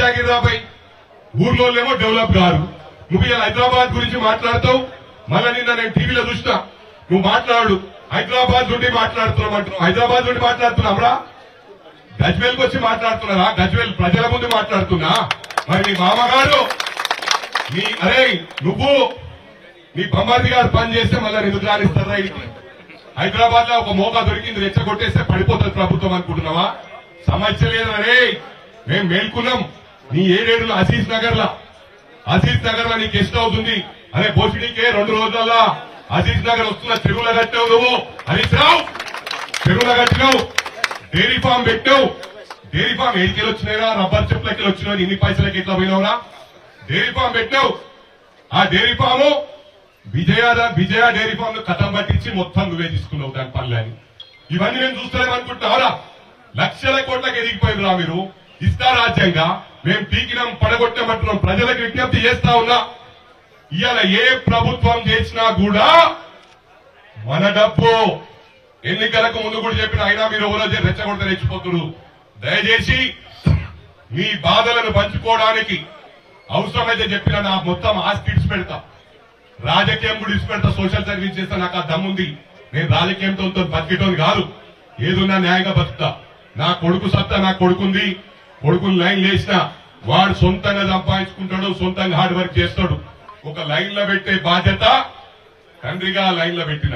జాగీర్దాపై ఊర్లోనేమో develop కాదు. నువ్వు ఇలా హైదరాబాద్ గురించి మాట్లాడతావు. మళ్ళా నిన్న నేను టీవీలో చూసినా నువ్వు మాట్లాడు హైదరాబాద్ నుండి మాట్లాడుతున్నావు అంటున్నావు. హైదరాబాద్ నుండి మాట్లాడుతున్నావురా? గజ్వేల్కి వచ్చి మాట్లాడుతున్నారా? గజ్వేల్ ప్రజల ముందు మాట్లాడుతున్నా. మరి నీ మామగారు నువ్వు నీ బొమ్మాది గారు పని చేస్తే మళ్ళా ఎందుకు రానిస్తారా? హైదరాబాద్ లో ఒక మోకా దొరికింది, రెచ్చగొట్టేస్తే పడిపోతుంది ప్రభుత్వం అనుకుంటున్నావా? సమస్య లేదరే, మేము మేల్కున్నాం. నీ ఏడేడులో అజీజ్ నగర్ లో నీకు ఎస్ట్ అవుతుంది. అరే బోసిడీకే 2 రోజుల్లో అజీజ్ నగర్ వస్తున్న చెరువుల కట్టావు నువ్వు. హరీష్ రావు చెరువుల కట్టినావు, డైరీ ఫామ్ పెట్టావు. డైరీ ఫామ్ ఏడికెళ్ళి వచ్చినాయిరా? రబ్బర్ చెప్పులకి వచ్చినావు. ఇన్ని పైసలకి ఎట్లా పోయినావురా? డైరీ ఫామ్ పెట్టావు. ఆ dairy farm Vijaya dairy farm ను కథం పట్టించి మొత్తం నువ్వే తీసుకున్నావు దాని పనులని. ఇవన్నీ నేను చూస్తానేమనుకుంటున్నావురా? లక్షల కోట్లకి ఎదిగిపోయిందిరా మీరు. ఇస్తా రాజ్యంగా మేము పీకినాం, పడగొట్టామంటున్నాం. ప్రజలకు విజ్ఞప్తి చేస్తా ఉన్నా, ఇవాళ ఏ ప్రభుత్వం చేసినా కూడా మన డబ్బు ఎన్నికలకు ముందు కూడా చెప్పిన అయినా మీరు ఎవరో రెచ్చగొడితే రెచ్చిపోతున్నారు. దయచేసి మీ బాధలను పంచుకోవడానికి అవసరమైతే చెప్పిన నా మొత్తం ఆస్తి ఇడిచి పెడతా, రాజకీయం కూడా ఇడిచి పెడతా, సోషల్ సర్వీస్ చేస్తా. నాకు ఆ దమ్ముంది. నేను రాజకీయంతో బతికేటోని కాదు, ఏదున్నా న్యాయంగా బతుకుతా. నా కొడుకు సత్తా నా కొడుకుంది. కొడుకుని లైన్ లేచిన వాడు సొంతంగా సంపాదించుకుంటాడు, సొంతంగా హార్డ్ వర్క్ చేస్తాడు. ఒక లైన్ లో పెట్టే బాధ్యత తండ్రిగా లైన్ లో పెట్టిన